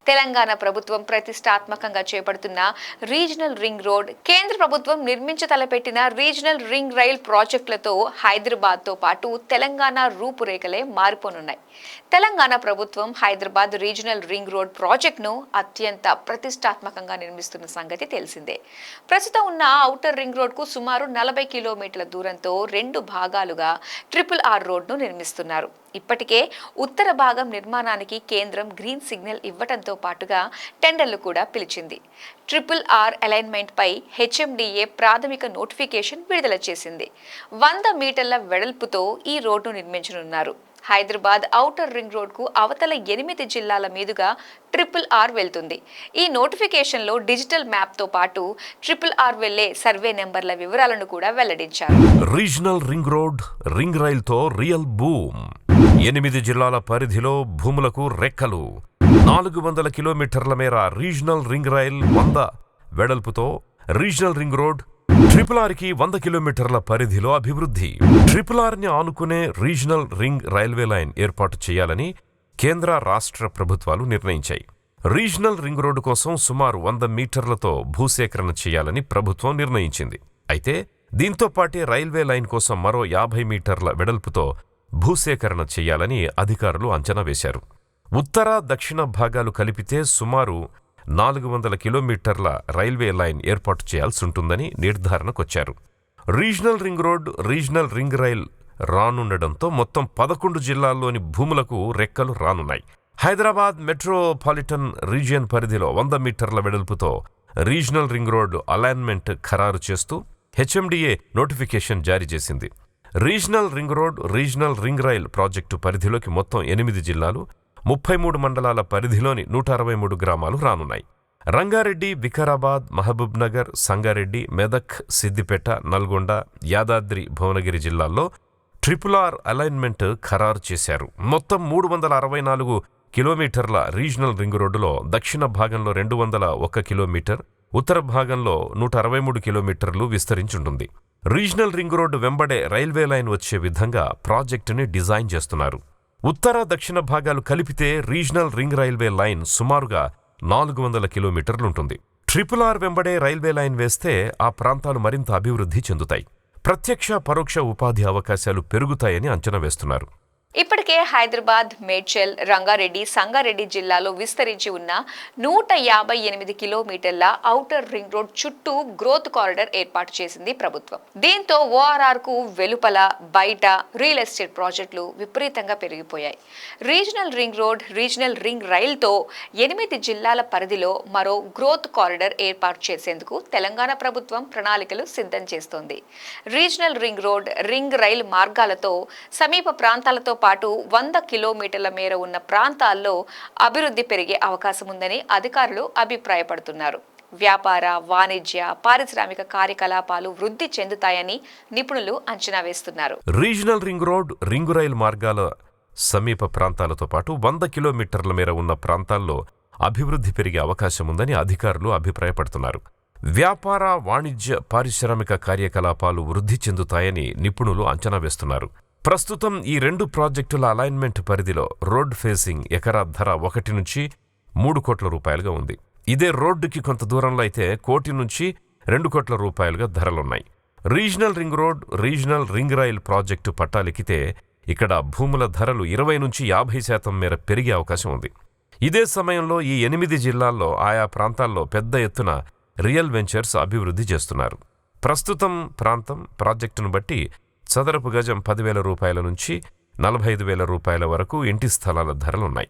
తెలంగాణ ప్రభుత్వం ప్రతిష్టాత్మకంగా చేపడుతున్న రీజనల్ రింగ్ రోడ్, కేంద్ర ప్రభుత్వం నిర్మించతలపెట్టిన రీజనల్ రింగ్ రైల్ ప్రాజెక్టులతో హైదరాబాద్తో పాటు తెలంగాణ రూపురేఖలే మారిపోనున్నాయి. తెలంగాణ ప్రభుత్వం హైదరాబాద్ రీజనల్ రింగ్ రోడ్ ప్రాజెక్టును అత్యంత ప్రతిష్టాత్మకంగా నిర్మిస్తున్న సంగతి తెలిసిందే. ప్రస్తుతం ఉన్న ఔటర్ రింగ్ రోడ్కు సుమారు 40 కిలోమీటర్ల దూరంతో 2 భాగాలుగా RRR రోడ్ను నిర్మిస్తున్నారు. ఇప్పటికే ఉత్తర భాగం నిర్మాణానికి కేంద్రం గ్రీన్ సిగ్నల్ ఇవ్వడంతో పాటుగా టెండర్లు కూడా పిలిచింది. RRR అలైన్మెంట్ పై HMDA ప్రాథమిక నోటిఫికేషన్ విడుదల చేసింది. 100 మీటర్ల వెడల్పుతో ఈ రోడ్డు నిర్మించనున్నారు. హైదరాబాద్ ఔటర్ రింగ్ రోడ్కు అవతల 8 జిల్లాల మీదుగా RRR వెళ్తుంది. ఈ నోటిఫికేషన్లో డిజిటల్ మ్యాప్తో పాటు RRR వెళ్లే సర్వే నెంబర్ల వివరాలను కూడా వెల్లడించారు. రీజనల్ రింగ్ రోడ్, రింగ్ రైల్తో రియల్ బూమ్. 8 జిల్లాల పరిధిలో భూములకు రెక్కలు. 400 కిలోమీటర్ల మేర రీజనల్ రింగ్ రైల్, 100 వెడల్పుతో రీజనల్ రింగ్ రోడ్, RRRకి 100 కిలోమీటర్ల పరిధిలో అభివృద్ధి. RRRని ఆనుకునే రీజనల్ రింగ్ రైల్వే లైన్ ఏర్పాటు చేయాలని కేంద్ర రాష్ట్ర ప్రభుత్వాలు నిర్ణయించాయి. రీజనల్ రింగ్ రోడ్డు కోసం సుమారు 100 మీటర్లతో భూసేకరణ చేయాలని ప్రభుత్వం నిర్ణయించింది. అయితే దీంతో పాటే రైల్వే లైన్ కోసం మరో 50 మీటర్ల వెడల్పుతో భూసేకరణ చేయాలని అధికారులు అంచనా వేశారు. ఉత్తర దక్షిణ భాగాలు కలిపితే సుమారు 400 కిలోమీటర్ల రైల్వే లైన్ ఏర్పాటు చేయాల్సుంటుందని నిర్ధారణకొచ్చారు. Regional ring road, regional ring rail రానుండడంతో మొత్తం 11 జిల్లాల్లోని భూములకు రెక్కలు రానున్నాయి. హైదరాబాద్ మెట్రోపాలిటన్ రీజియన్ పరిధిలో 100 మీటర్ల వెడల్పుతో రీజనల్ రింగ్ రోడ్ అలైన్మెంట్ ఖరారు చేస్తూ HMDA నోటిఫికేషన్ జారీ చేసింది. Regional ring road, regional ring rail project పరిధిలోకి మొత్తం 8 జిల్లాలు, 33 మండలాల పరిధిలోని 163 గ్రామాలు రానున్నాయి. రంగారెడ్డి, వికారాబాద్, మహబూబ్ నగర్, సంగారెడ్డి, మెదక్, సిద్దిపేట, నల్గొండ, యాదాద్రి, భువనగిరి జిల్లాల్లో RRR అలైన్మెంట్ ఖరారు చేశారు. మొత్తం 364 కిలోమీటర్ల రీజనల్ రింగ్ రోడ్డులో దక్షిణ భాగంలో 201 కిలోమీటర్, ఉత్తర భాగంలో 163 కిలోమీటర్లు విస్తరించుంటుంది. రీజనల్ రింగ్ రోడ్డు వెంబడే రైల్వే లైన్ వచ్చే విధంగా ప్రాజెక్టుని డిజైన్ చేస్తున్నారు. ఉత్తర దక్షిణ భాగాలు కలిపితే రీజనల్ రింగ్ రైల్వే లైన్ సుమారుగా 400 కిలోమీటర్లుంటుంది. RRR వెంబడే రైల్వే లైన్ వేస్తే ఆ ప్రాంతాలు మరింత అభివృద్ధి చెందుతాయి. ప్రత్యక్ష, పరోక్ష ఉపాధి అవకాశాలు పెరుగుతాయని అంచనా వేస్తున్నారు. ఇప్పటికే హైదరాబాద్, మేడ్చల్, రంగారెడ్డి, సంగారెడ్డి జిల్లాలో విస్తరించి ఉన్న 158 కిలోమీటర్ల ఔటర్ రింగ్ రోడ్ చుట్టూ గ్రోత్ కారిడార్ ఏర్పాటు చేసింది ప్రభుత్వం. దీంతో ORR కు వెలుపల, బయట రియల్ ఎస్టేట్ ప్రాజెక్టులు విపరీతంగా పెరిగిపోయాయి. Regional ring road, regional ring రైల్తో 8 జిల్లాల పరిధిలో మరో గ్రోత్ కారిడార్ ఏర్పాటు చేసేందుకు తెలంగాణ ప్రభుత్వం ప్రణాళికలు సిద్ధం చేస్తోంది. Regional ring road, ring rail మార్గాలతో సమీప ప్రాంతాలతో పాటు 100 కిలోమీటర్ల మేర ఉన్న ప్రాంతాల్లో అభివృద్ధి పెరిగే అవకాశం ఉందని అధికారులు అభిప్రాయపడుతున్నారు. వ్యాపార, వాణిజ్య, పారిశ్రామిక కార్యకలాపాలు వృద్ధి చెందుతాయని నిపుణులు అంచనా వేస్తున్నారు. Regional ring road, ring rail మార్గాల సమీప ప్రాంతాలతో పాటు 100 కిలోమీటర్ల మేర ఉన్న ప్రాంతాల్లో అభివృద్ధి పెరిగే అవకాశం ఉందని అధికారులు అభిప్రాయపడుతున్నారు. వ్యాపార, వాణిజ్య, పారిశ్రామిక కార్యకలాపాలు వృద్ధి చెందుతాయని నిపుణులు అంచనా వేస్తున్నారు. ప్రస్తుతం ఈ 2 ప్రాజెక్టుల అలైన్మెంట్ పరిధిలో రోడ్ ఫేసింగ్ ఎకరా ధర 1 నుంచి 3 కోట్ల రూపాయలుగా ఉంది. ఇదే రోడ్డుకి కొంత దూరంలో అయితే 1 కోటి నుంచి 2 కోట్ల రూపాయలుగా ధరలున్నాయి. Regional ring road, regional ring rail project పట్టాలెక్కితే ఇక్కడ భూముల ధరలు 20 నుంచి 50% మేర పెరిగే అవకాశం ఉంది. ఇదే సమయంలో ఈ 8 జిల్లాల్లో ఆయా ప్రాంతాల్లో పెద్ద ఎత్తున రియల్ వెంచర్స్ అభివృద్ధి చేస్తున్నారు. ప్రస్తుతం ప్రాజెక్టును బట్టి చదరపు గజం 10,000 రూపాయల నుంచి 45,000 రూపాయల వరకు ఇంటి స్థలాల ధరలున్నాయి.